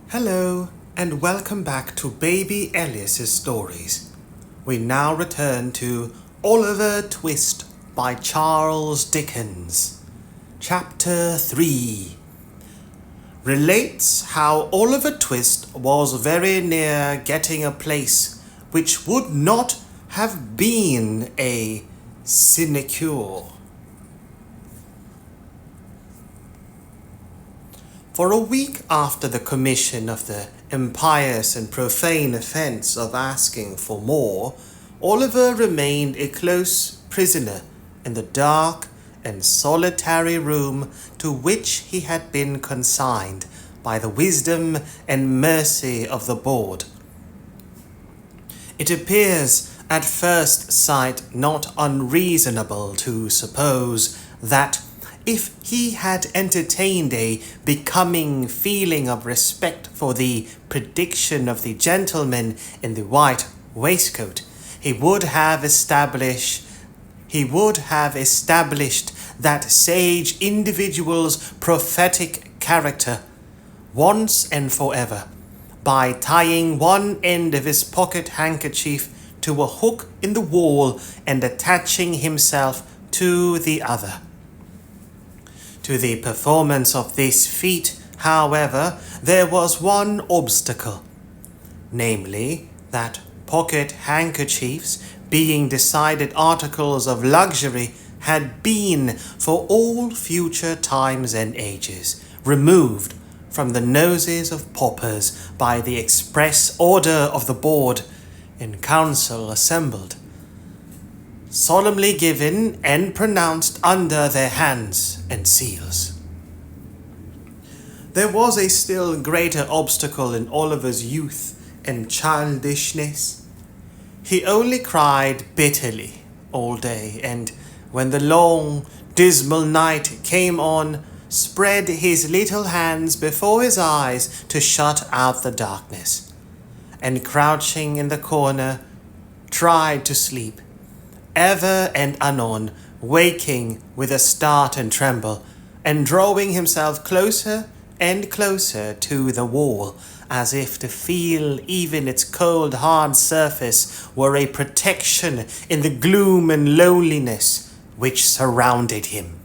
Hello, and welcome back to Baby Elias's stories. We now return to Oliver Twist by Charles Dickens. Chapter 3 relates how Oliver Twist was very near getting a place which would not have been a sinecure. For a week after the commission of the impious and profane offence of asking for more, Oliver remained a close prisoner in the dark and solitary room to which he had been consigned by the wisdom and mercy of the board. It appears at first sight not unreasonable to suppose that if he had entertained a becoming feeling of respect for the prediction of the gentleman in the white waistcoat, he would have established that sage individual's prophetic character once and forever by tying one end of his pocket handkerchief to a hook in the wall and attaching himself to the other. To the performance of this feat, however, there was one obstacle, namely that pocket handkerchiefs, being decided articles of luxury, had been, for all future times and ages, removed from the noses of paupers by the express order of the board in council assembled, solemnly given and pronounced under their hands and seals. There was a still greater obstacle in Oliver's youth and childishness. He only cried bitterly all day, and when the long, dismal night came on, spread his little hands before his eyes to shut out the darkness, and crouching in the corner, tried to sleep, ever and anon waking with a start and tremble, and drawing himself closer and closer to the wall, as if to feel even its cold hard surface were a protection in the gloom and loneliness which surrounded him.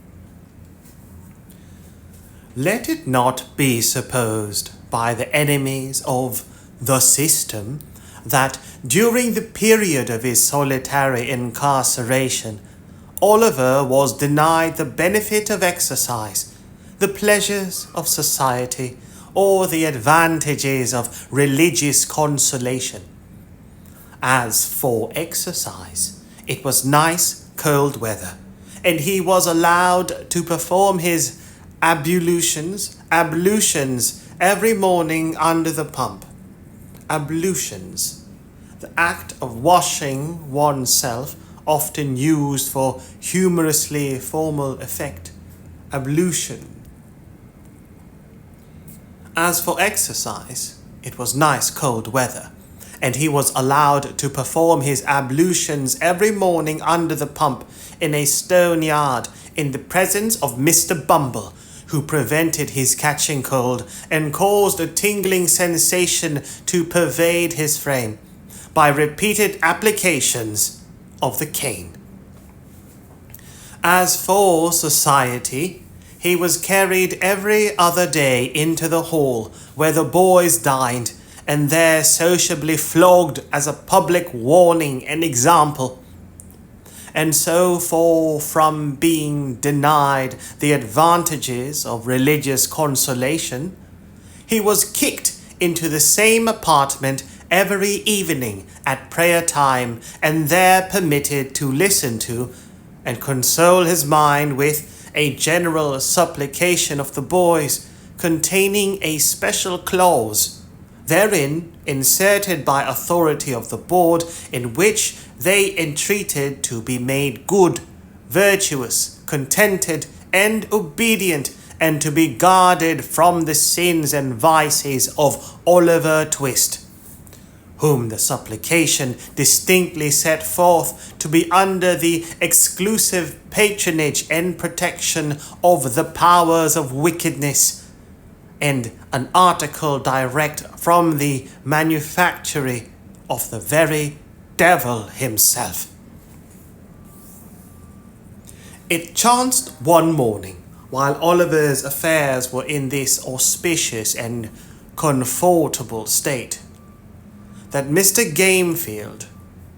Let it not be supposed by the enemies of the system that during the period of his solitary incarceration, Oliver was denied the benefit of exercise, the pleasures of society, or the advantages of religious consolation. As for exercise, it was nice cold weather, and he was allowed to perform his ablutions every morning under the pump. Ablutions, the act of washing oneself, often used for humorously formal effect. Ablution. As for exercise, it was nice cold weather, and he was allowed to perform his ablutions every morning under the pump in a stone yard in the presence of Mr. Bumble, who prevented his catching cold and caused a tingling sensation to pervade his frame by repeated applications of the cane. As for society, he was carried every other day into the hall where the boys dined, and there sociably flogged as a public warning and example. And so far from being denied the advantages of religious consolation, he was kicked into the same apartment every evening at prayer time, and there permitted to listen to and console his mind with a general supplication of the boys, containing a special clause, therein inserted by authority of the board, in which they entreated to be made good, virtuous, contented, and obedient, and to be guarded from the sins and vices of Oliver Twist, whom the supplication distinctly set forth to be under the exclusive patronage and protection of the powers of wickedness, and an article direct from the manufactory of the very devil himself. It chanced one morning, while Oliver's affairs were in this auspicious and comfortable state, that Mr. Gamefield,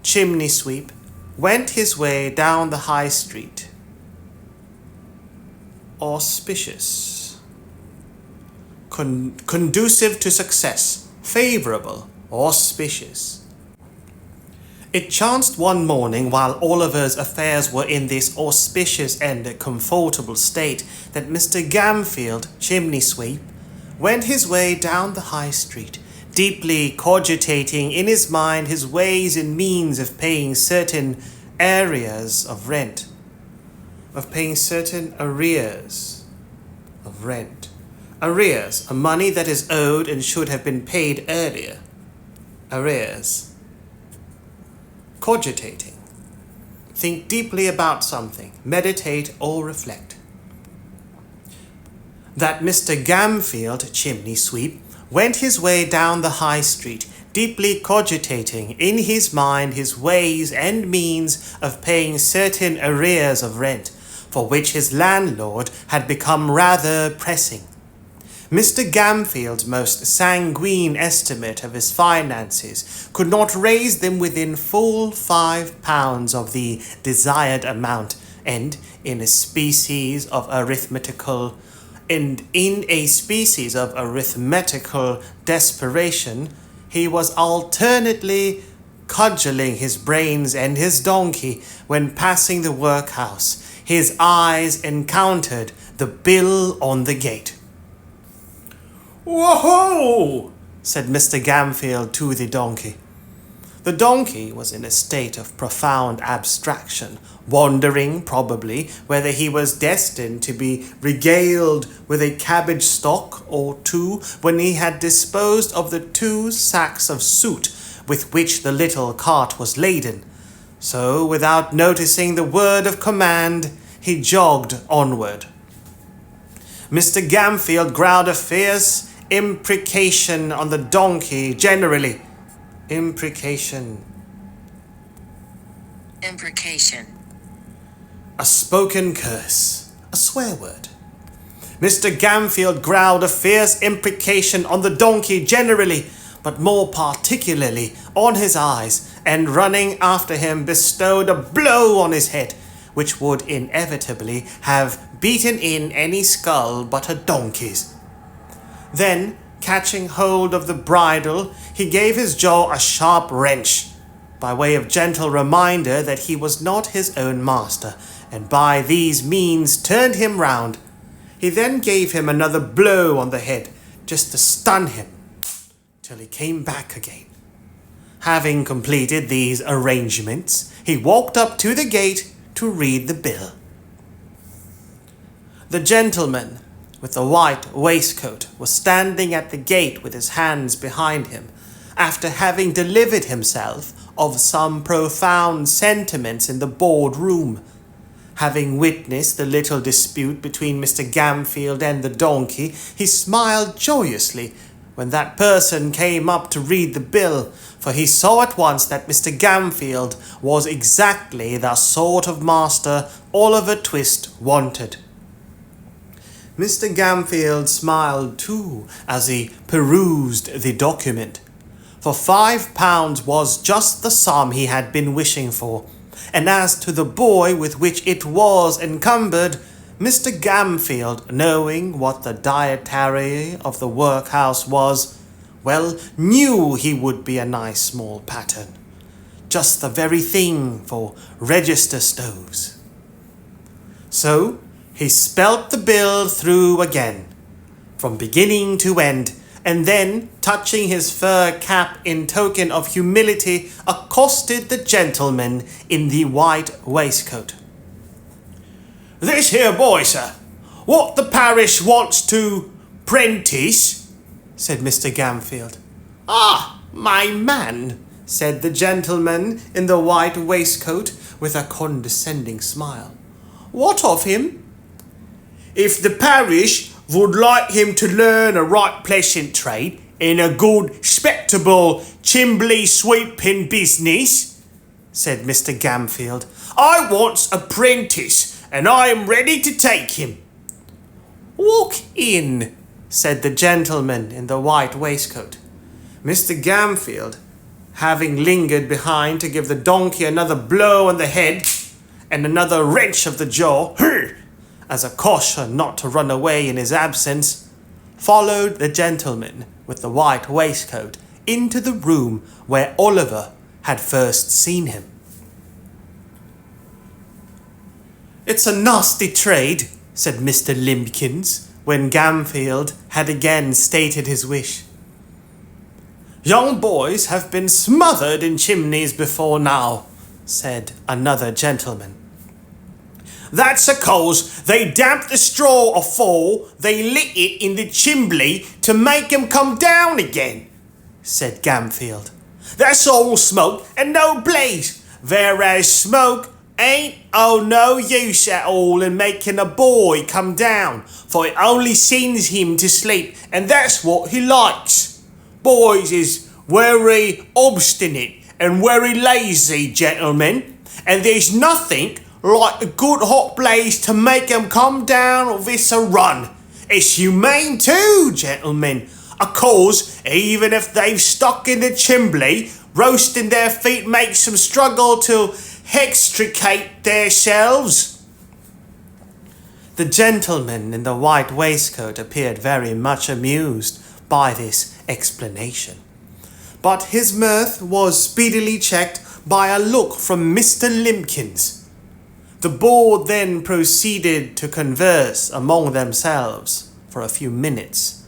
chimney sweep, went his way down the High Street. Auspicious. Conducive to success. Favourable. Auspicious. It chanced one morning, while Oliver's affairs were in this auspicious and comfortable state, that Mr. Gamfield, chimney sweep, went his way down the High Street, deeply cogitating in his mind his ways and means of paying certain arrears of rent. Arrears, a money that is owed and should have been paid earlier. Arrears. Cogitating. Think deeply about something. Meditate or reflect. That Mr. Gamfield, chimney sweep, went his way down the High Street, deeply cogitating in his mind his ways and means of paying certain arrears of rent, for which his landlord had become rather pressing. Mr. Gamfield's most sanguine estimate of his finances could not raise them within full £5 of the desired amount, and in a species of arithmetical desperation, he was alternately cudgelling his brains and his donkey when passing the workhouse. His eyes encountered the bill on the gate. "Whoa!" said Mr. Gamfield to the donkey. The donkey was in a state of profound abstraction, wondering, probably, whether he was destined to be regaled with a cabbage stalk or two when he had disposed of the 2 sacks of soot with which the little cart was laden. So, without noticing the word of command, he jogged onward. Mr. Gamfield growled a fierce imprecation on the donkey generally. Imprecation. A spoken curse. A swear word. Mr. Gamfield growled a fierce imprecation on the donkey generally, but more particularly on his eyes, and running after him bestowed a blow on his head, which would inevitably have beaten in any skull but a donkey's. Then, catching hold of the bridle, he gave his jaw a sharp wrench, by way of gentle reminder that he was not his own master, and by these means turned him round. He then gave him another blow on the head, just to stun him, till he came back again. Having completed these arrangements, he walked up to the gate to read the bill. The gentleman with the white waistcoat was standing at the gate with his hands behind him, after having delivered himself of some profound sentiments in the board room. Having witnessed the little dispute between Mr. Gamfield and the donkey, he smiled joyously when that person came up to read the bill, for he saw at once that Mr. Gamfield was exactly the sort of master Oliver Twist wanted. Mr. Gamfield smiled too as he perused the document, for £5 was just the sum he had been wishing for, and as to the boy with which it was encumbered, Mr. Gamfield, knowing what the dietary of the workhouse was, well, knew he would be a nice small pattern, just the very thing for register stoves. So he spelt the bill through again, from beginning to end, and then, touching his fur cap in token of humility, accosted the gentleman in the white waistcoat. "This here boy, sir, what the parish wants to prentice," said Mr. Gamfield. "Ah, my man," said the gentleman in the white waistcoat with a condescending smile. "What of him?" "If the parish would like him to learn a right pleasant trade in a good, respectable chimbley sweeping business, said Mr. Gamfield. I wants a apprentice, and I am ready to take him. Walk in, said the gentleman in the white waistcoat. Mr. Gamfield, having lingered behind to give the donkey another blow on the head and another wrench of the jaw, as a caution not to run away in his absence, followed the gentleman with the white waistcoat into the room where Oliver had first seen him. It's a nasty trade, said Mr. Limbkins, when Gamfield had again stated his wish. Young boys have been smothered in chimneys before now, said another gentleman. That's a cause they damp the straw afore they lit it in the chimbley to make 'em come down again, said Gamfield. That's all smoke and no blaze, whereas smoke ain't no use at all in making a boy come down, for it only sends him to sleep, and that's what he likes. Boys is very obstinate and very lazy, gentlemen, and there's nothing like a good hot blaze to make 'em come down of this a run. It's humane too, gentlemen, a cause even if they've stuck in the chimbley, roasting their feet makes 'em struggle to extricate themselves. The gentleman in the white waistcoat appeared very much amused by this explanation, but his mirth was speedily checked by a look from Mr. Limbkins. The board then proceeded to converse among themselves for a few minutes,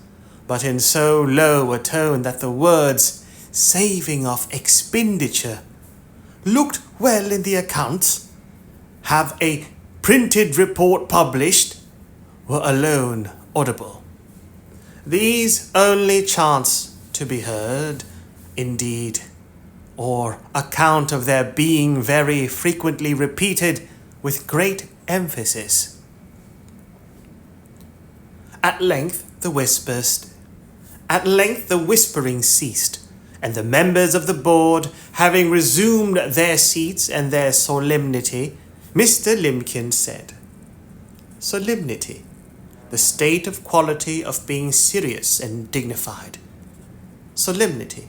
but in so low a tone that the words saving of expenditure, looked well in the accounts, have a printed report published, were alone audible. These only chance to be heard, indeed, or account of their being very frequently repeated with great emphasis. At length the whispering ceased, and the members of the board, having resumed their seats and their solemnity, Mr. Limbkins said, Solemnity, the state of quality of being serious and dignified. Solemnity.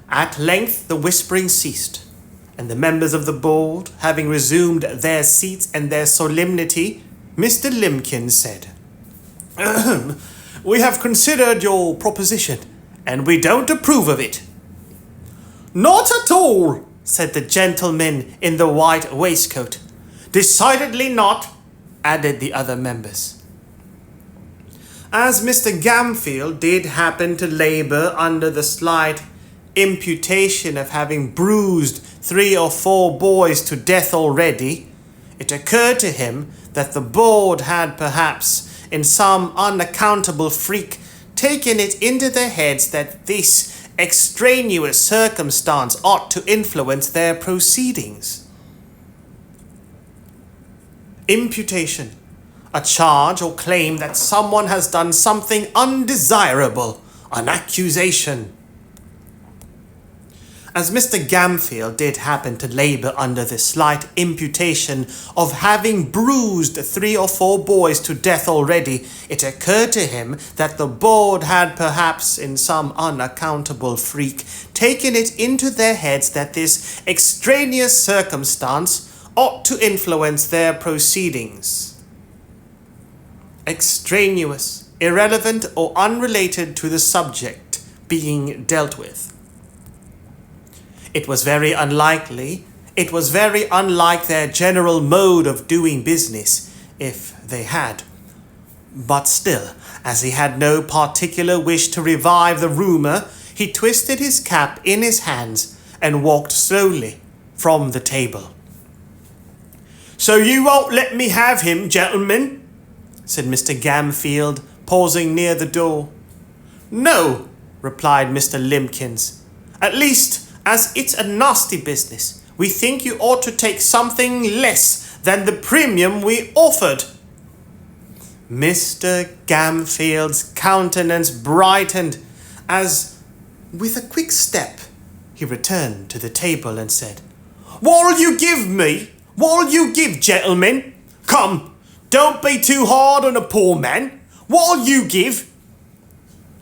At length the whispering ceased, and the members of the board, having resumed their seats and their solemnity, Mr. Limbkins said, We have considered your proposition, and we don't approve of it. Not at all, said the gentleman in the white waistcoat. Decidedly not, added the other members. As Mr. Gamfield did happen to labour under the slight imputation of having bruised 3 or 4 boys to death already, it occurred to him that the board had perhaps, in some unaccountable freak, taken it into their heads that this extraneous circumstance ought to influence their proceedings. Imputation, a charge or claim that someone has done something undesirable, an accusation. As Mr. Gamfield did happen to labour under the slight imputation of having bruised 3 or 4 boys to death already, it occurred to him that the board had perhaps, in some unaccountable freak, taken it into their heads that this extraneous circumstance ought to influence their proceedings. Extraneous, irrelevant, or unrelated to the subject being dealt with. It was very unlike their general mode of doing business, if they had. But still, as he had no particular wish to revive the rumour, he twisted his cap in his hands and walked slowly from the table. So you won't let me have him, gentlemen? Said Mr. Gamfield, pausing near the door. No, replied Mr. Limbkins. At least, as it's a nasty business, we think you ought to take something less than the premium we offered. Mr. Gamfield's countenance brightened as, with a quick step, he returned to the table and said, "What'll you give me? What'll you give, gentlemen? Come, don't be too hard on a poor man. What'll you give?"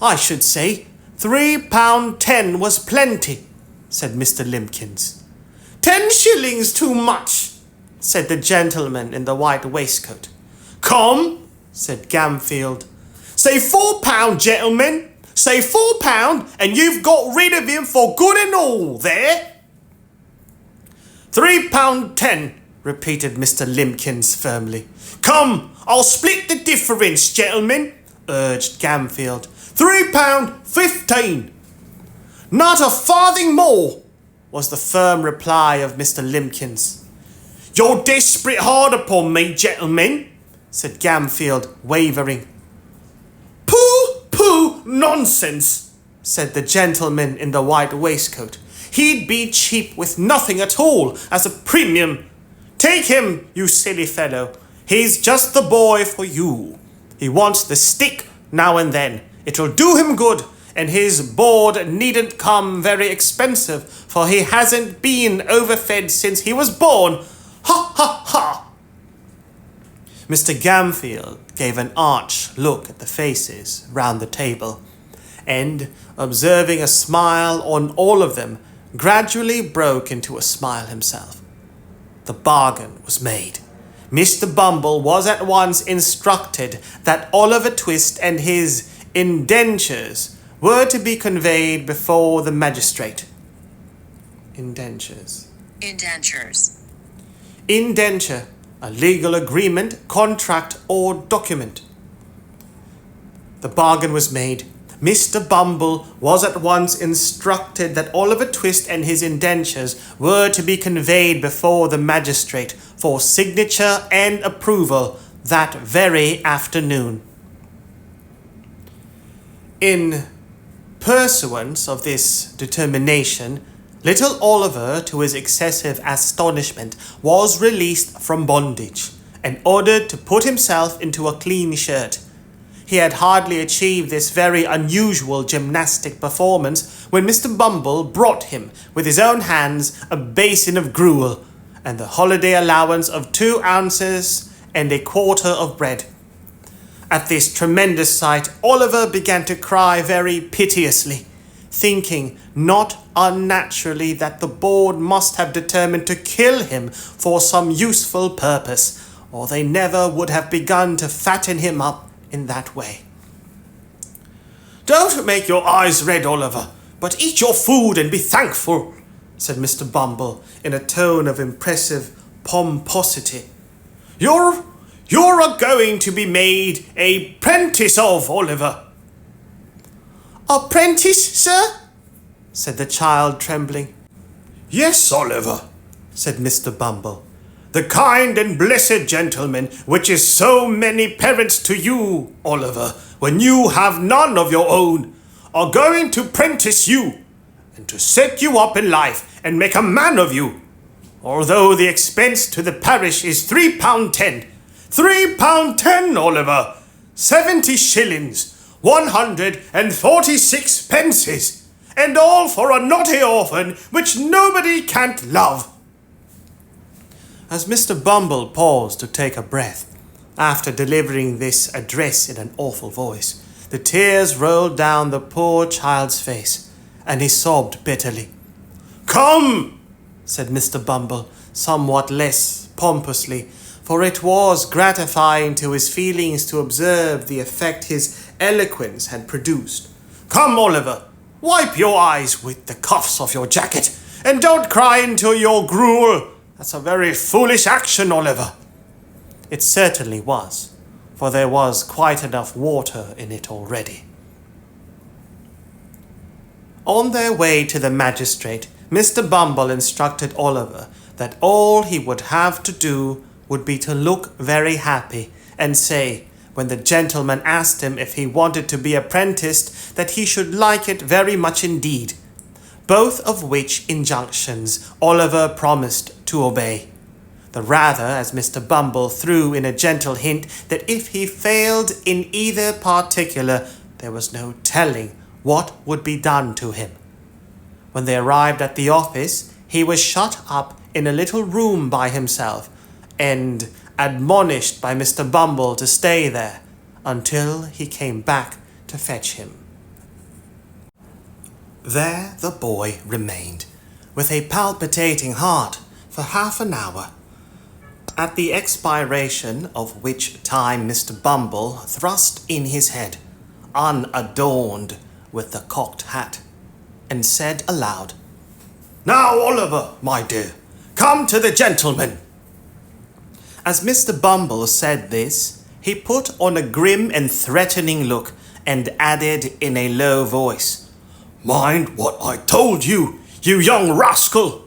"I should say £3.10 was plenty," said Mr. Limbkins. "10 shillings too much," said the gentleman in the white waistcoat. "Come," said Gamfield. "Say £4, gentlemen. Say £4, and you've got rid of him for good and all, there." £3.10, repeated Mr. Limbkins firmly. "Come, I'll split the difference, gentlemen," urged Gamfield. £3.15. "Not a farthing more," was the firm reply of Mr. Limbkins. "You're desperate hard upon me, gentlemen," said Gamfield, wavering. "Pooh, nonsense," said the gentleman in the white waistcoat. "He'd be cheap with nothing at all as a premium. Take him, you silly fellow. He's just the boy for you. He wants the stick now and then. It'll do him good, and his board needn't come very expensive, for he hasn't been overfed since he was born. Ha, ha, ha!" Mr. Gamfield gave an arch look at the faces round the table, and, observing a smile on all of them, gradually broke into a smile himself. The bargain was made. Mr. Bumble was at once instructed that Oliver Twist and his indentures were to be conveyed before the magistrate. Indentures. Indenture, a legal agreement, contract, or document. The bargain was made. Mr. Bumble was at once instructed that Oliver Twist and his indentures were to be conveyed before the magistrate for signature and approval that very afternoon. In pursuance of this determination, little Oliver, to his excessive astonishment, was released from bondage and ordered to put himself into a clean shirt. He had hardly achieved this very unusual gymnastic performance when Mr. Bumble brought him, with his own hands, a basin of gruel and the holiday allowance of 2 ounces and a quarter of bread. At this tremendous sight, Oliver began to cry very piteously, thinking not unnaturally that the board must have determined to kill him for some useful purpose, or they never would have begun to fatten him up in that way. "Don't make your eyes red, Oliver, but eat your food and be thankful," said Mr. Bumble in a tone of impressive pomposity. You're going to be made a prentice of, Oliver." "Apprentice, sir?" said the child, trembling. "Yes, Oliver," said Mr. Bumble. "The kind and blessed gentleman, which is so many parents to you, Oliver, when you have none of your own, are going to prentice you, and to set you up in life and make a man of you. Although the expense to the parish is £3.10. £3.10, Oliver! 70 shillings, 146 pences, and all for a naughty orphan which nobody can't love." As Mr. Bumble paused to take a breath, after delivering this address in an awful voice, the tears rolled down the poor child's face, and he sobbed bitterly. "Come," said Mr. Bumble, somewhat less pompously, for it was gratifying to his feelings to observe the effect his eloquence had produced. "Come, Oliver, wipe your eyes with the cuffs of your jacket, and don't cry into your gruel. That's a very foolish action, Oliver." It certainly was, for there was quite enough water in it already. On their way to the magistrate, Mr. Bumble instructed Oliver that all he would have to do would be to look very happy and say, when the gentleman asked him if he wanted to be apprenticed, that he should like it very much indeed, both of which injunctions Oliver promised to obey. the rather as Mr. Bumble threw in a gentle hint that if he failed in either particular, there was no telling what would be done to him. When they arrived at the office, he was shut up in a little room by himself and admonished by Mr. Bumble to stay there until he came back to fetch him. There the boy remained, with a palpitating heart, for half an hour, at the expiration of which time Mr. Bumble thrust in his head, unadorned with the cocked hat, and said aloud, "Now, Oliver, my dear, come to the gentleman." As Mr. Bumble said this, he put on a grim and threatening look and added in a low voice, "Mind what I told you, you young rascal!"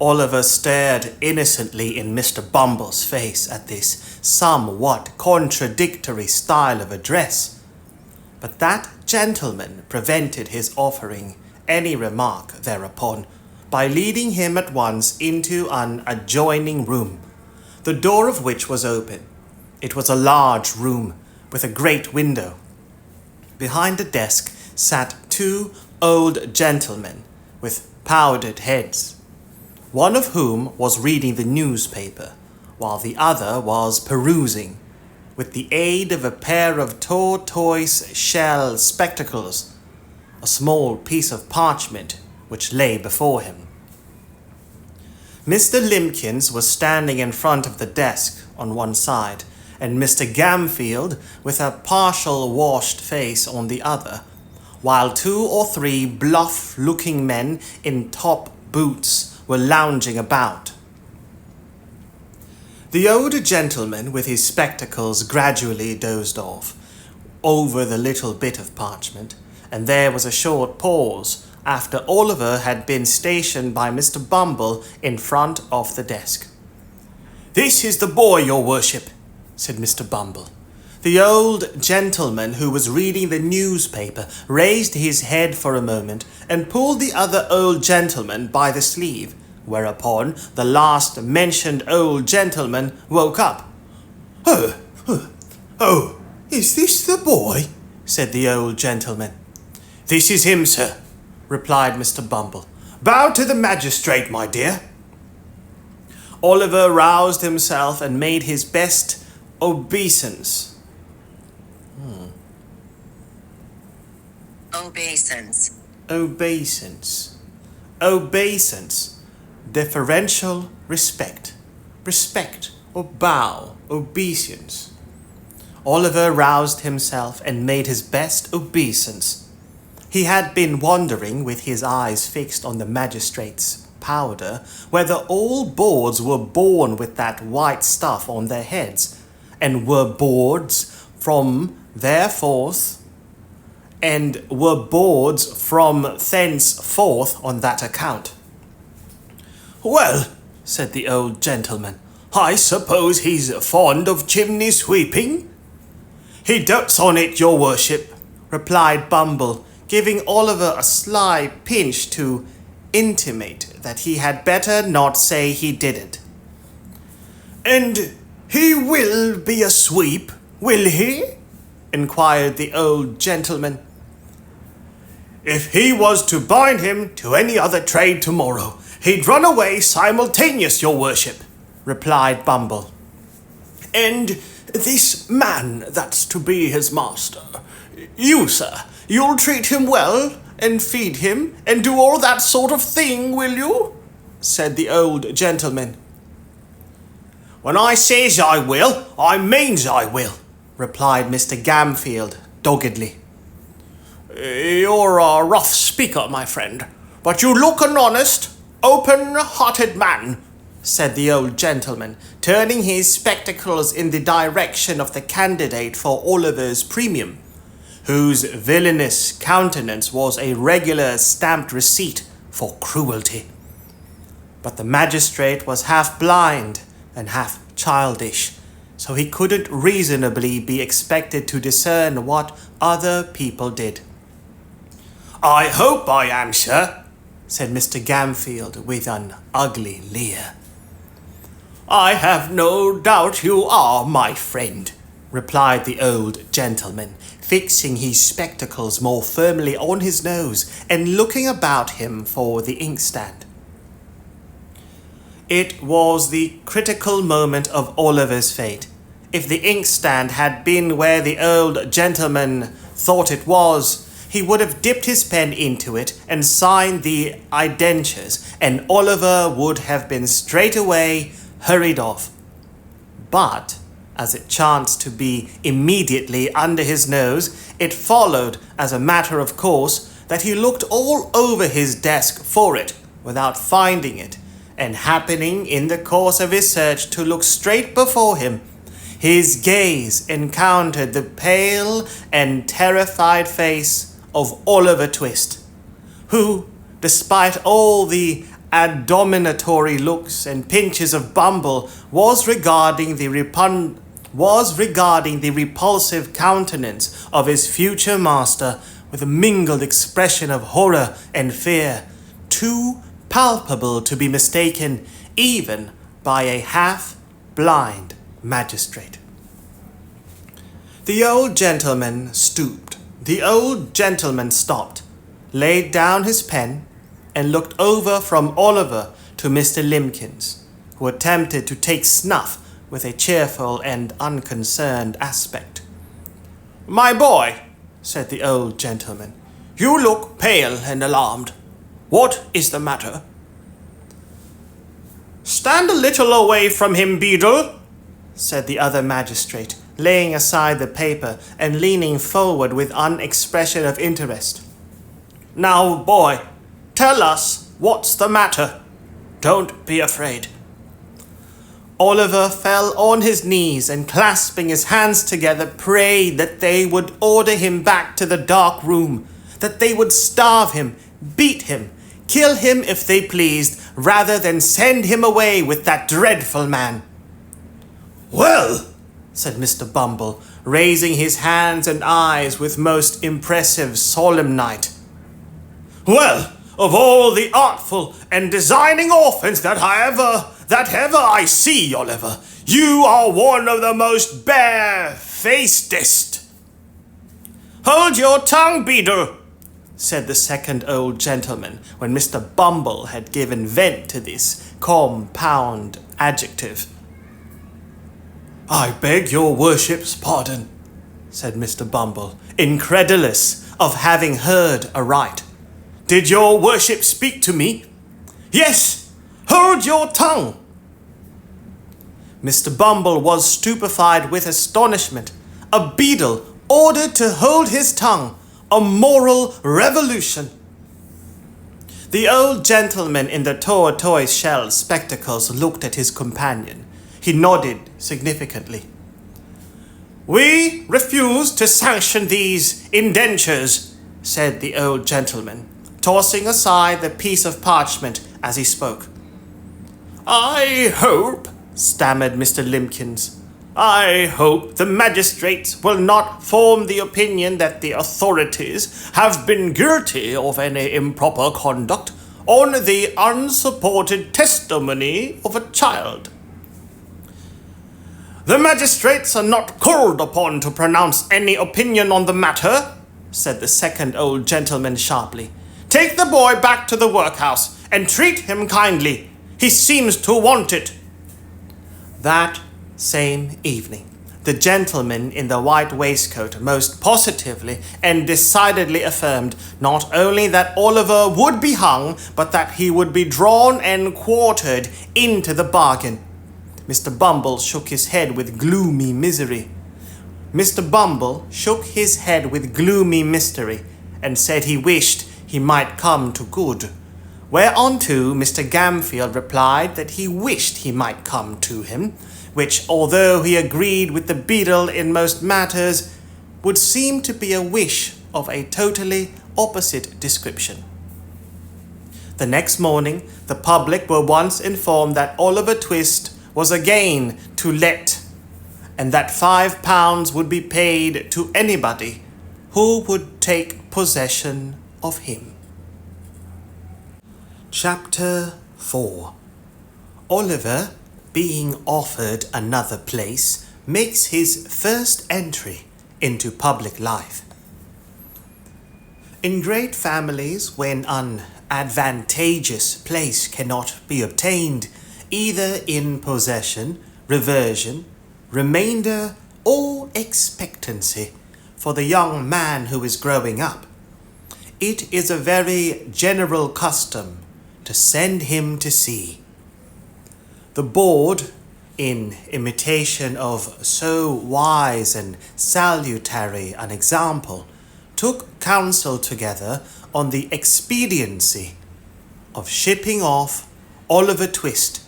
Oliver stared innocently in Mr. Bumble's face at this somewhat contradictory style of address, but that gentleman prevented his offering any remark thereupon by leading him at once into an adjoining room, the door of which was open. It was a large room with a great window. Behind the desk sat two old gentlemen with powdered heads, one of whom was reading the newspaper, while the other was perusing, with the aid of a pair of tortoise shell spectacles, a small piece of parchment which lay before him. Mr. Limbkins was standing in front of the desk on one side, and Mr. Gamfield with a partial washed face on the other, while 2 or 3 bluff-looking men in top boots were lounging about. The old gentleman with his spectacles gradually dozed off over the little bit of parchment, and there was a short pause after Oliver had been stationed by Mr. Bumble in front of the desk. "This is the boy, your worship," said Mr. Bumble. The old gentleman who was reading the newspaper raised his head for a moment and pulled the other old gentleman by the sleeve, whereupon the last mentioned old gentleman woke up. Oh, is this the boy?" said the old gentleman. "This is him, sir," replied Mr. Bumble. "Bow to the magistrate, my dear." Oliver roused himself and made his best obeisance. Obeisance. Deferential respect. Respect or bow. Obeisance. Oliver roused himself and made his best obeisance. He had been wondering, with his eyes fixed on the magistrate's powder, whether all boards were born with that white stuff on their heads, and were boards from thenceforth on that account. "Well," said the old gentleman, "I suppose he's fond of chimney sweeping?" "He dotes on it, your worship," replied Bumble, giving Oliver a sly pinch to intimate that he had better not say he didn't. "And he will be a sweep, will he?" inquired the old gentleman. "If he was to bind him to any other trade tomorrow, he'd run away simultaneous, your worship," replied Bumble. "And this man that's to be his master, you, sir, you'll treat him well and feed him and do all that sort of thing, will you?" said the old gentleman. "When I says I will, I means I will," replied Mr. Gamfield doggedly. "You're a rough speaker, my friend, but you look an honest, open-hearted man," said the old gentleman, turning his spectacles in the direction of the candidate for Oliver's premium, whose villainous countenance was a regular stamped receipt for cruelty. But the magistrate was half blind and half childish, so he couldn't reasonably be expected to discern what other people did. "I hope I am, sir," said Mr. Gamfield with an ugly leer. I have no doubt you are, my friend, replied the old gentleman, fixing his spectacles more firmly on his nose and looking about him for the inkstand. It was the critical moment of Oliver's fate. If the inkstand had been where the old gentleman thought it was, he would have dipped his pen into it and signed the indentures, and Oliver would have been straightway hurried off. But, as it chanced to be immediately under his nose, it followed, as a matter of course, that he looked all over his desk for it without finding it, and happening in the course of his search to look straight before him, his gaze encountered the pale and terrified face of Oliver Twist, who, despite all the admonitory looks and pinches of Bumble, was regarding the repulsive countenance of his future master with a mingled expression of horror and fear, too palpable to be mistaken even by a half-blind magistrate. The old gentleman stooped. The old gentleman stopped, laid down his pen, and looked over from Oliver to Mr. Limbkins, who attempted to take snuff with a cheerful and unconcerned aspect. "My boy," said the old gentleman, "you look pale and alarmed. What is the matter?" "Stand a little away from him, Beadle," said the other magistrate, laying aside the paper and leaning forward with an expression of interest. "Now, boy, tell us what's the matter. Don't be afraid." Oliver fell on his knees and, clasping his hands together, prayed that they would order him back to the dark room, that they would starve him, beat him, kill him if they pleased, rather than send him away with that dreadful man. "Well," said Mr. Bumble, raising his hands and eyes with most impressive solemnity. "Well, of all the artful and designing orphans that ever I see, Oliver, you are one of the most bare-facedest." "Hold your tongue, Beadle," said the second old gentleman, when Mr. Bumble had given vent to this compound adjective. "I beg your worship's pardon," said Mr. Bumble, incredulous of having heard aright. "Did your worship speak to me?" "Yes, hold your tongue." Mr. Bumble was stupefied with astonishment. A beadle ordered to hold his tongue. A moral revolution. The old gentleman in the tortoise shell spectacles looked at his companion. He nodded significantly. "We refuse to sanction these indentures," said the old gentleman, tossing aside the piece of parchment as he spoke. "I hope," stammered Mr. Limbkins, "I hope the magistrates will not form the opinion that the authorities have been guilty of any improper conduct on the unsupported testimony of a child." "The magistrates are not called upon to pronounce any opinion on the matter," said the second old gentleman sharply. "Take the boy back to the workhouse and treat him kindly. He seems to want it." That same evening, the gentleman in the white waistcoat most positively and decidedly affirmed not only that Oliver would be hung, but that he would be drawn and quartered into the bargain. Mr. Bumble shook his head with gloomy misery. And said he wished he might come to good. Whereunto Mr. Gamfield replied that he wished he might come to him, which, although he agreed with the beadle in most matters, would seem to be a wish of a totally opposite description. The next morning, the public were once informed that Oliver Twist was again to let, and that £5 would be paid to anybody who would take possession of him. Chapter 4. Oliver being offered another place, makes his first entry into public life. In great families, when an advantageous place cannot be obtained, either in possession, reversion, remainder, or expectancy, for the young man who is growing up, it is a very general custom to send him to sea. The board, in imitation of so wise and salutary an example, took counsel together on the expediency of shipping off Oliver Twist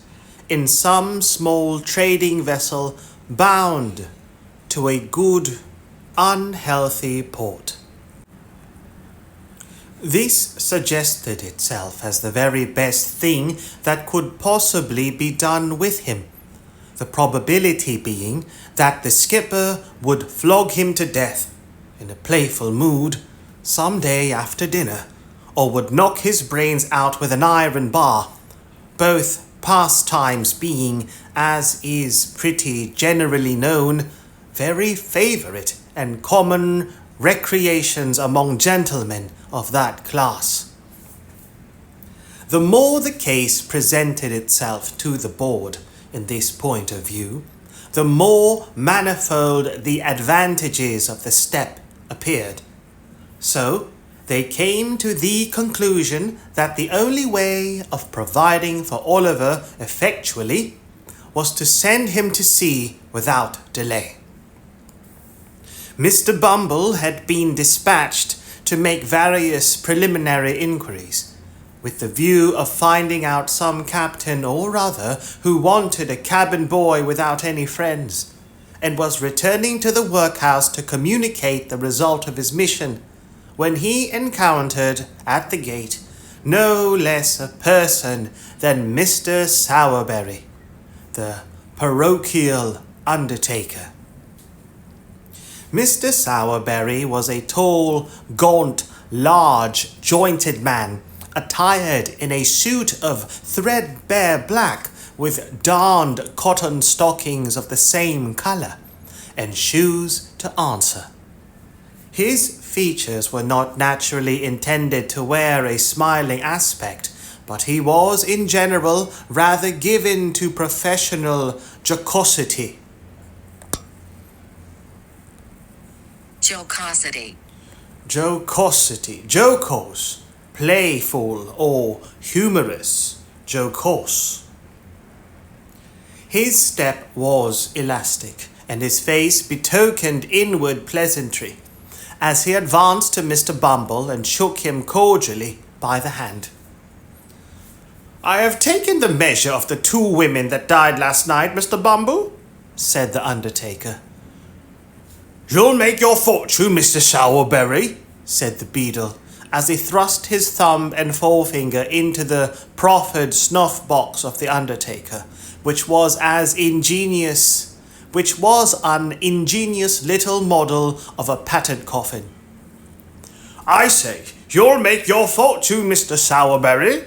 in some small trading vessel bound to a good, unhealthy port. This suggested itself as the very best thing that could possibly be done with him, the probability being that the skipper would flog him to death in a playful mood some day after dinner, or would knock his brains out with an iron bar, both pastimes being, as is pretty generally known, very favourite and common recreations among gentlemen of that class. The more the case presented itself to the board in this point of view, the more manifold the advantages of the step appeared. So they came to the conclusion that the only way of providing for Oliver effectually was to send him to sea without delay. Mr. Bumble had been dispatched to make various preliminary inquiries, with the view of finding out some captain or other who wanted a cabin boy without any friends, and was returning to the workhouse to communicate the result of his mission, when he encountered at the gate no less a person than Mr. Sowerberry, the parochial undertaker. Mr. Sowerberry was a tall, gaunt, large-jointed man, attired in a suit of threadbare black with darned cotton stockings of the same colour, and shoes to answer. His features were not naturally intended to wear a smiling aspect, but he was in general rather given to professional jocosity. Jocosity, jocose, playful or humorous, jocose. His step was elastic, and his face betokened inward pleasantry, as he advanced to Mr. Bumble and shook him cordially by the hand. "I have taken the measure of the 2 women that died last night, Mr. Bumble," said the undertaker. "You'll make your fortune, Mr. Sowerberry," said the beadle, as he thrust his thumb and forefinger into the proffered snuff-box of the undertaker, which was an ingenious little model of a patent coffin. "I say, you'll make your fortune, Mr. Sowerberry,"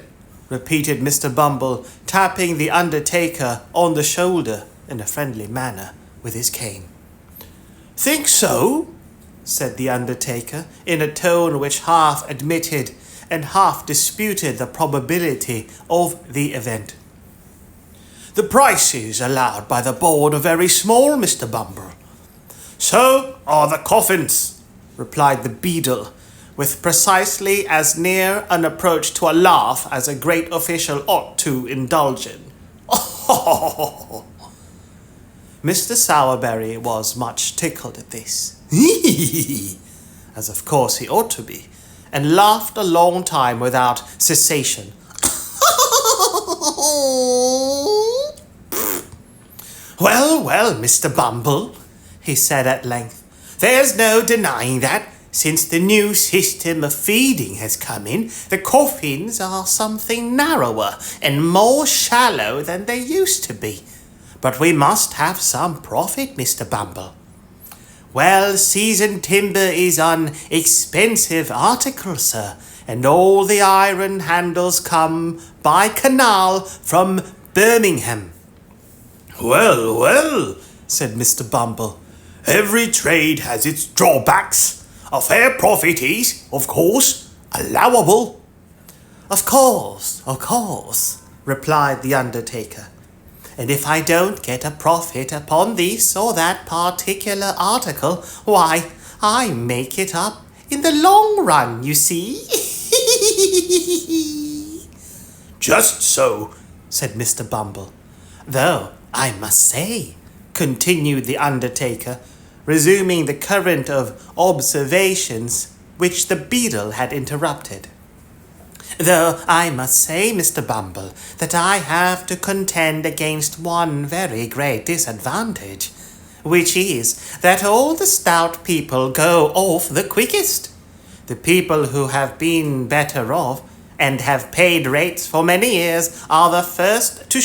repeated Mr. Bumble, tapping the undertaker on the shoulder in a friendly manner with his cane. "Think so?" said the undertaker, in a tone which half admitted and half disputed the probability of the event. "The prices allowed by the board are very small, Mr. Bumble." "So are the coffins," replied the beadle, with precisely as near an approach to a laugh as a great official ought to indulge in. Mr. Sowerberry was much tickled at this, as of course he ought to be, and laughed a long time without cessation. Well, Mr. Bumble," he said at length, "there's no denying that, since the new system of feeding has come in, the coffins are something narrower and more shallow than they used to be. But we must have some profit, Mr. Bumble. Well, seasoned timber is an expensive article, sir, and all the iron handles come by canal from Birmingham." Well, well, said Mr. Bumble. Every trade has its drawbacks. A fair profit is, of course, allowable. Of course, replied the undertaker. And if I don't get a profit upon this or that particular article, why, I make it up in the long run, you see. Just so, said Mr. Bumble. Though, I must say, continued the undertaker, resuming the current of observations which the beadle had interrupted. Though I must say, Mr. Bumble, that I have to contend against one very great disadvantage, which is that all the stout people go off the quickest. The people who have been better off and have paid rates for many years are the first to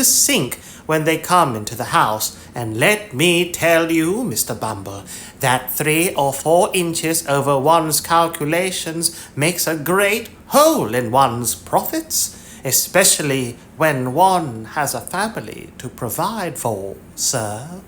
sink when they come into the house, and let me tell you, Mr. Bumble, that 3 or 4 inches over one's calculations makes a great hole in one's profits, especially when one has a family to provide for, sir.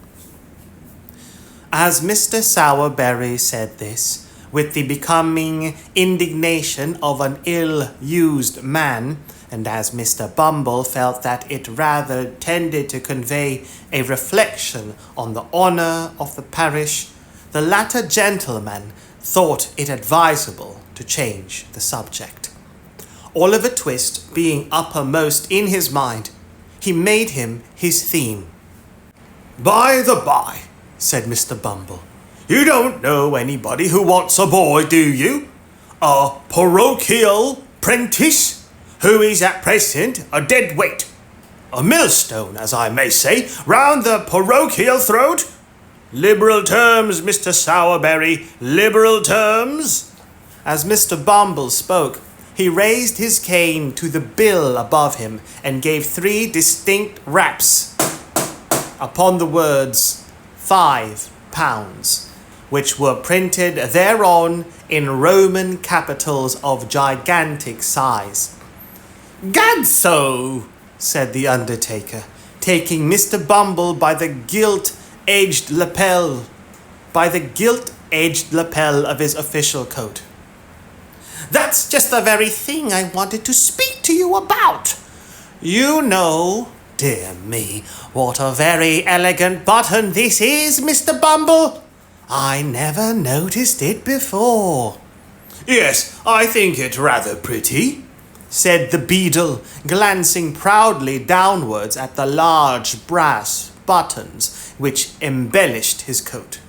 As Mr. Sowerberry said this, with the becoming indignation of an ill-used man, and as Mr. Bumble felt that it rather tended to convey a reflection on the honour of the parish, the latter gentleman thought it advisable to change the subject. Oliver Twist being uppermost in his mind, he made him his theme. By the by, said Mr. Bumble, you don't know anybody who wants a boy, do you? A parochial prentice, who is at present a dead weight, a millstone, as I may say, round the parochial throat. Liberal terms, Mr. Sowerberry, liberal terms. As Mr. Bumble spoke, he raised his cane to the bill above him and gave 3 distinct raps upon the words £5, which were printed thereon in Roman capitals of gigantic size. Gadso, said the undertaker, taking Mr. Bumble by the gilt-edged lapel of his official coat. That's just the very thing I wanted to speak to you about. You know, dear me, what a very elegant button this is, Mr. Bumble. I never noticed it before. Yes, I think it rather pretty, said the beadle, glancing proudly downwards at the large brass buttons which embellished his coat.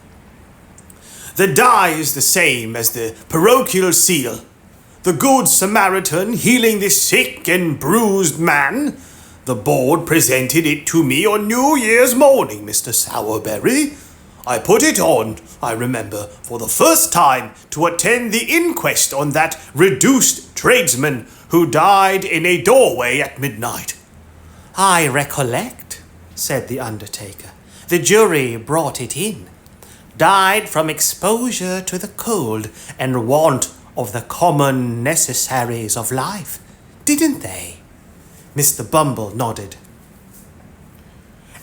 The die is the same as the parochial seal. The Good Samaritan healing the sick and bruised man. The board presented it to me on New Year's morning, Mr. Sowerberry. I put it on, I remember, for the first time to attend the inquest on that reduced tradesman who died in a doorway at midnight. I recollect, said the undertaker. The jury brought it in. Died from exposure to the cold and want of the common necessaries of life, didn't they? Mr. Bumble nodded.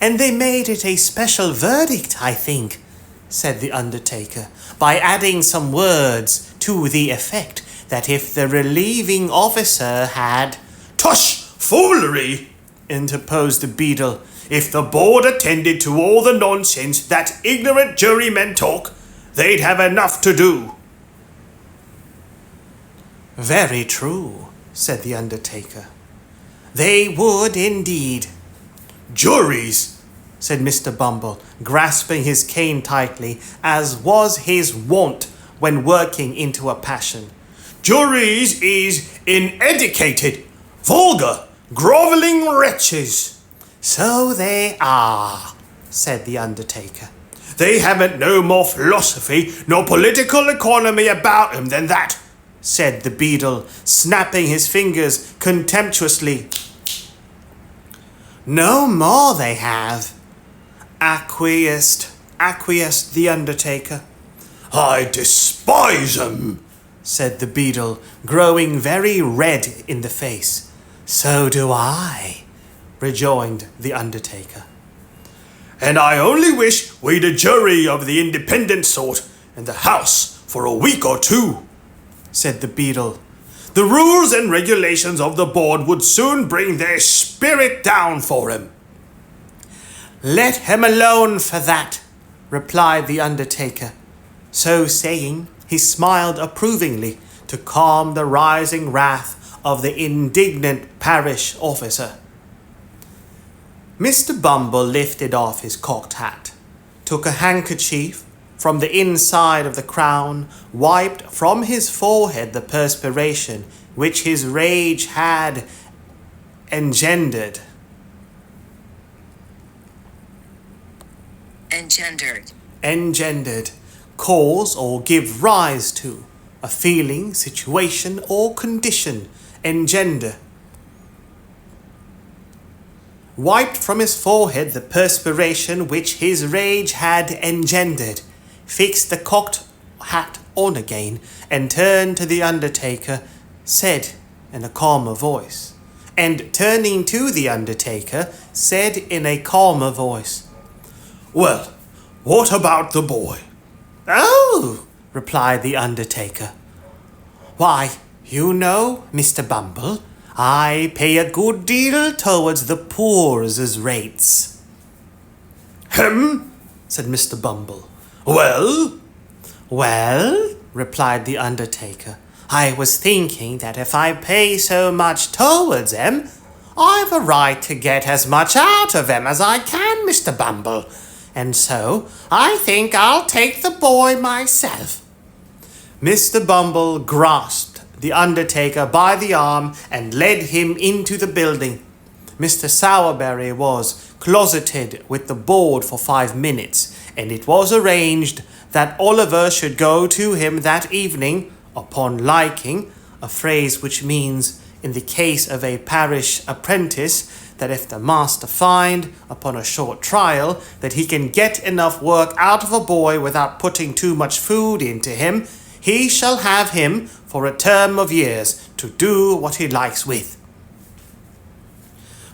And they made it a special verdict, I think, said the undertaker, by adding some words to the effect that if the relieving officer had... Tush! Foolery! Interposed the beadle. If the board attended to all the nonsense that ignorant jurymen talk, they'd have enough to do. Very true, said the undertaker. They would indeed. Juries, said Mr. Bumble, grasping his cane tightly, as was his wont when working into a passion. Juries is ineducated, vulgar, grovelling wretches. So they are, said the undertaker. They haven't no more philosophy nor political economy about 'em than that, said the beadle, snapping his fingers contemptuously. No more they have, acquiesced the undertaker. I despise 'em, said the beadle, growing very red in the face. So do I, rejoined the undertaker. And I only wish we'd a jury of the independent sort in the house for a week or two, said the beadle. The rules and regulations of the board would soon bring their spirit down for him. Let him alone for that, replied the undertaker. So saying, he smiled approvingly to calm the rising wrath of the indignant parish officer. Mr. Bumble lifted off his cocked hat, took a handkerchief from the inside of the crown, wiped from his forehead the perspiration which his rage had engendered. Engendered, cause or give rise to, a feeling, situation, or condition, engender. Wiped from his forehead the perspiration which his rage had engendered, fixed the cocked hat on again, and turned to the undertaker, said in a calmer voice, and turning to the undertaker, said in a calmer voice, Well, what about the boy? Oh, replied the undertaker. Why, you know, Mr. Bumble, I pay a good deal towards the poor's rates. Hem, said Mr. Bumble. Well? Well, replied the undertaker, I was thinking that if I pay so much towards them, I've a right to get as much out of them as I can, Mr. Bumble, and so I think I'll take the boy myself. Mr. Bumble grasped the undertaker by the arm and led him into the building. Mr. Sowerberry was closeted with the board for 5 minutes, and it was arranged that Oliver should go to him that evening, upon liking, a phrase which means, in the case of a parish apprentice, that if the master find, upon a short trial, that he can get enough work out of a boy without putting too much food into him, he shall have him for a term of years to do what he likes with.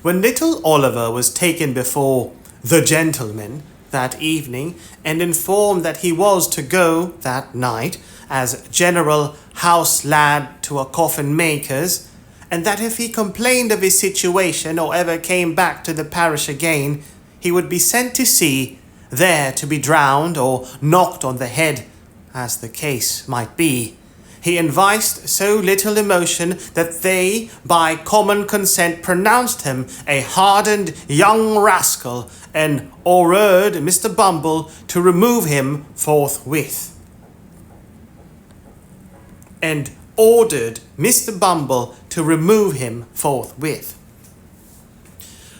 When little Oliver was taken before the gentleman that evening and informed that he was to go that night as general house lad to a coffin maker's, and that if he complained of his situation or ever came back to the parish again, he would be sent to sea, there to be drowned or knocked on the head, as the case might be, he evinced so little emotion that they, by common consent, pronounced him a hardened young rascal, and ordered Mr. Bumble to remove him forthwith.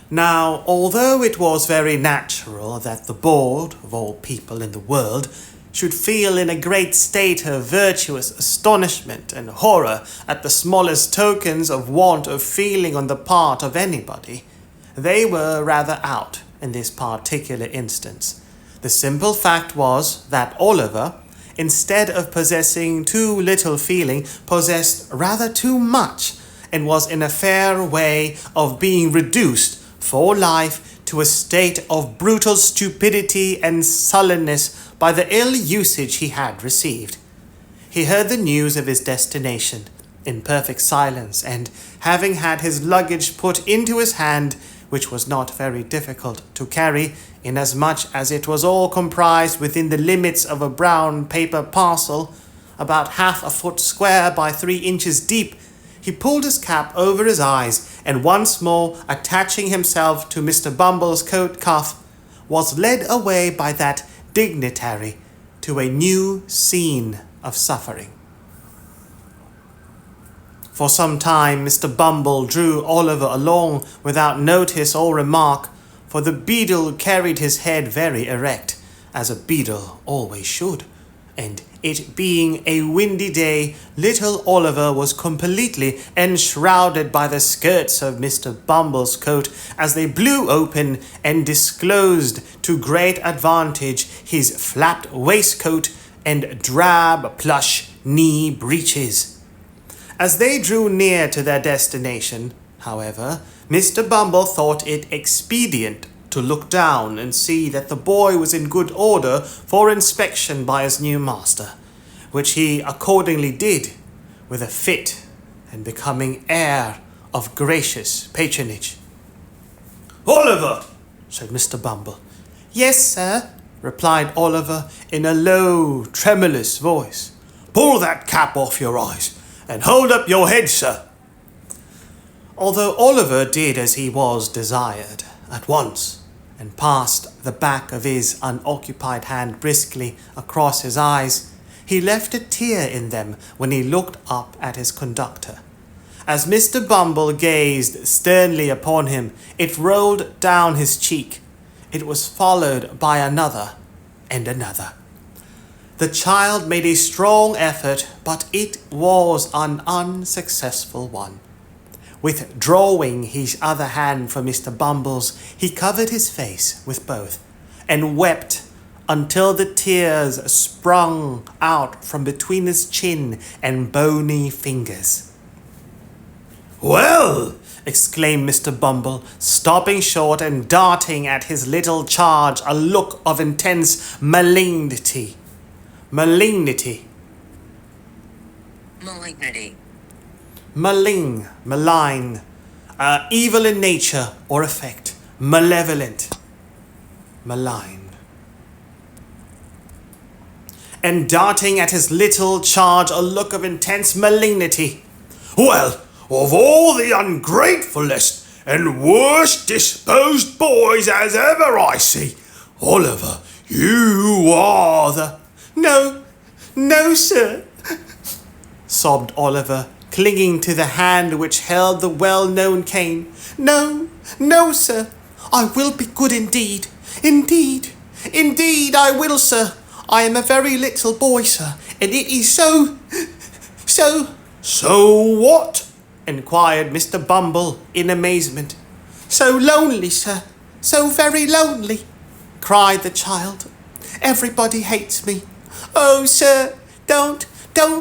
Now, although it was very natural that the board, of all people in the world, should feel in a great state of virtuous astonishment and horror at the smallest tokens of want of feeling on the part of anybody, they were rather out in this particular instance. The simple fact was that Oliver, instead of possessing too little feeling, possessed rather too much, and was in a fair way of being reduced for life to a state of brutal stupidity and sullenness by the ill usage he had received. He heard the news of his destination in perfect silence, and having had his luggage put into his hand, which was not very difficult to carry, inasmuch as it was all comprised within the limits of a brown paper parcel, about 1/2 foot square by 3 inches deep, he pulled his cap over his eyes, and once more attaching himself to Mr. Bumble's coat cuff, was led away by that dignitary to a new scene of suffering. For some time Mr. Bumble drew Oliver along without notice or remark, for the beadle carried his head very erect, as a beadle always should, and it being a windy day, little Oliver was completely enshrouded by the skirts of Mr. Bumble's coat as they blew open and disclosed to great advantage his flapped waistcoat and drab plush knee breeches. As they drew near to their destination, However, Mr. Bumble thought it expedient to look down and see that the boy was in good order for inspection by his new master, which he accordingly did with a fit and becoming air of gracious patronage. Oliver, said Mr. Bumble. Yes, sir, replied Oliver in a low, tremulous voice. pull that cap off your eyes and hold up your head, sir. Although Oliver did as he was desired at once, and passed the back of his unoccupied hand briskly across his eyes, he left a tear in them when he looked up at his conductor. As Mr. Bumble gazed sternly upon him, it rolled down his cheek. It was followed by another and another. The child made a strong effort, but it was an unsuccessful one. Withdrawing his other hand from Mr. Bumble's, he covered his face with both, and wept until the tears sprung out from between his chin and bony fingers. Well, exclaimed Mr. Bumble, stopping short and darting at his little charge a look of intense malignity. Malignity. Malign, evil in nature or effect, malevolent, malign. And darting at his little charge a look of intense malignity. well, of all the ungratefullest and worst disposed boys as ever I see, Oliver, you are the... No, sir, sobbed Oliver, clinging to the hand which held the well-known cane. No, sir, I will be good indeed. Indeed, I will, sir. I am a very little boy, sir, and it is so... So what? inquired Mr. Bumble in amazement. So lonely, sir, so very lonely, cried the child. Everybody hates me. Oh, sir, don't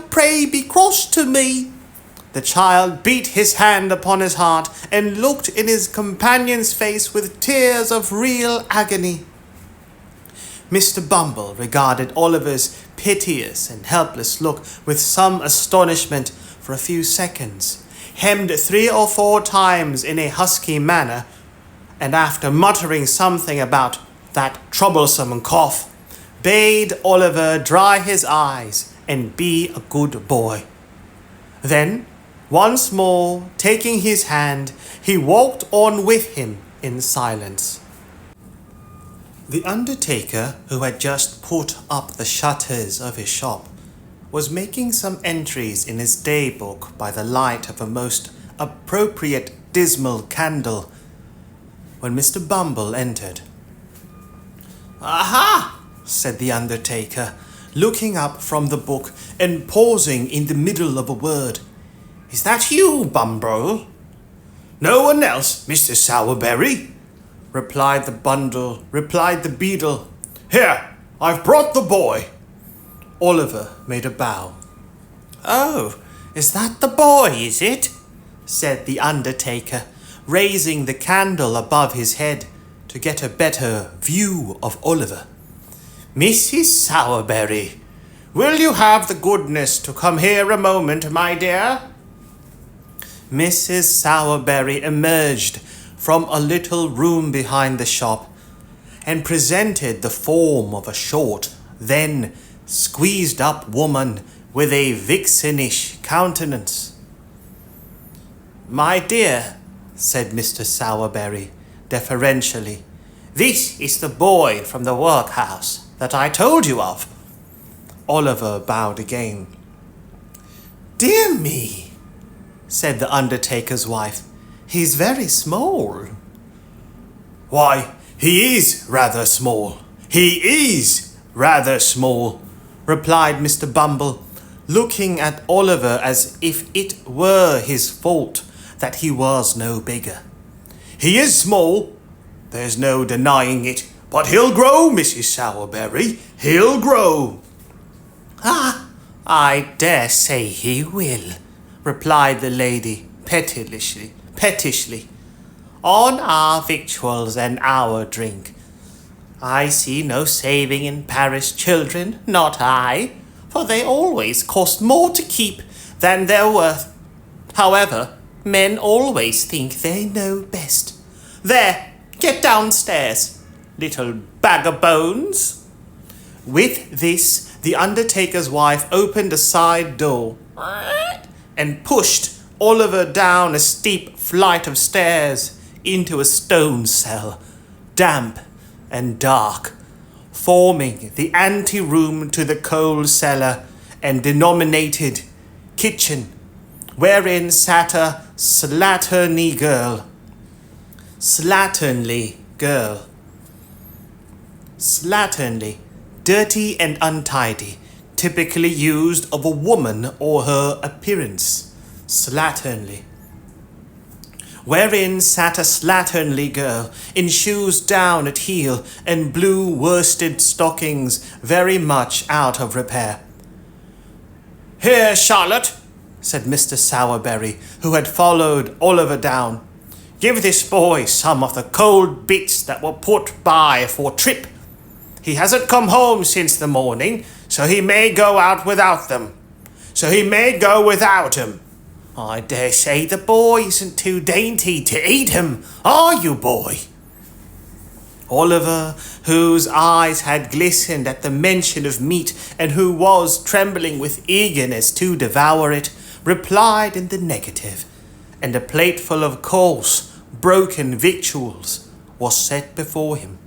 pray be cross to me. The child beat his hand upon his heart and looked in his companion's face with tears of real agony. Mr. Bumble regarded Oliver's piteous and helpless look with some astonishment for a few seconds, hemmed 3 or 4 times in a husky manner, and after muttering something about that troublesome cough, bade Oliver dry his eyes and be a good boy. Then, once more taking his hand, he walked on with him in silence. The undertaker, who had just put up the shutters of his shop, was making some entries in his day book by the light of a most appropriate dismal candle, when Mr. Bumble entered. "Aha!" said the undertaker, looking up from the book and pausing in the middle of a word. "Is that you, Bumble?" No one else, Mr. Sowerberry, replied the beadle. Here, I've brought the boy. Oliver made a bow. "Oh, is that the boy, is it?" said the undertaker, raising the candle above his head to get a better view of Oliver. "Mrs. Sowerberry, will you have the goodness to come here a moment, my dear?" Mrs. Sowerberry emerged from a little room behind the shop and presented the form of a short, then squeezed-up woman with a vixenish countenance. "My dear," said Mr. Sowerberry deferentially, "this is the boy from the workhouse that I told you of." Oliver bowed again. "Dear me," said the undertaker's wife, "he's very small." Why, he is rather small. Replied Mr. Bumble, looking at Oliver as if it were his fault that he was no bigger. He is small, there's no denying it, but he'll grow, Mrs. Sowerberry, he'll grow. "Ah, I dare say he will," replied the lady pettishly. "On our victuals and our drink. I see no saving in parish children, not I, for they always cost more to keep than they're worth. However, men always think they know best. There, get downstairs, little bag of bones." With this, the undertaker's wife opened a side door and pushed Oliver down a steep flight of stairs into a stone cell, damp and dark, forming the anteroom to the coal cellar and denominated kitchen, wherein sat a slatternly girl. Slatternly, dirty and untidy, typically used of a woman or her appearance. Slatternly. Wherein sat a slatternly girl, in shoes down at heel and blue worsted stockings very much out of repair. "Here, Charlotte," said Mr. Sowerberry, who had followed Oliver down. "Give this boy some of the cold bits that were put by for trip. He hasn't come home since the morning, so he may go out without them. I dare say the boy isn't too dainty to eat him, are you, boy?" Oliver, whose eyes had glistened at the mention of meat and who was trembling with eagerness to devour it, replied in the negative, and a plateful of coarse, broken victuals was set before him.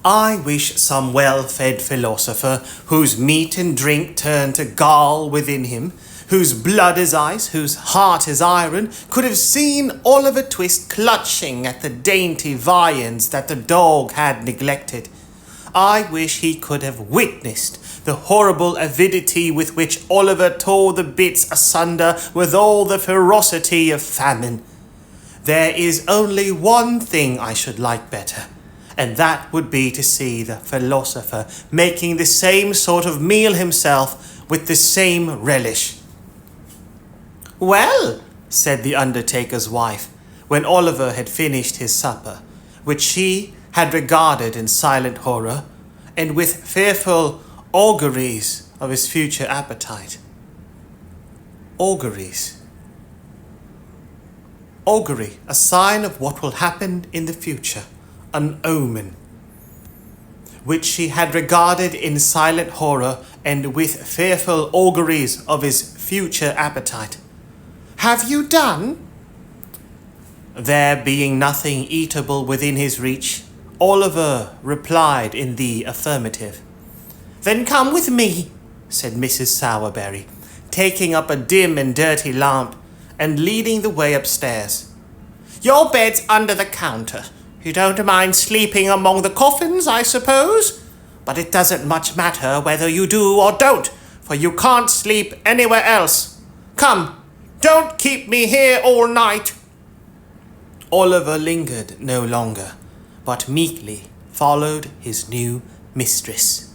I wish some well-fed philosopher, whose meat and drink turn to gall within him, whose blood is ice, whose heart is iron, could have seen Oliver Twist clutching at the dainty viands that the dog had neglected. I wish he could have witnessed the horrible avidity with which Oliver tore the bits asunder with all the ferocity of famine. There is only one thing I should like better, and that would be to see the philosopher making the same sort of meal himself with the same relish. "Well," said the undertaker's wife, when Oliver had finished his supper, which she had regarded in silent horror, and with fearful auguries of his future appetite. Auguries. Augury, a sign of what will happen in the future, an omen, which she had regarded in silent horror and with fearful auguries of his future appetite. "Have you done?" There being nothing eatable within his reach, Oliver replied in the affirmative. "Then come with me," said Mrs. Sowerberry, taking up a dim and dirty lamp and leading the way upstairs. "Your bed's under the counter. You don't mind sleeping among the coffins, I suppose? But it doesn't much matter whether you do or don't, for you can't sleep anywhere else. Come, don't keep me here all night." Oliver lingered no longer, but meekly followed his new mistress.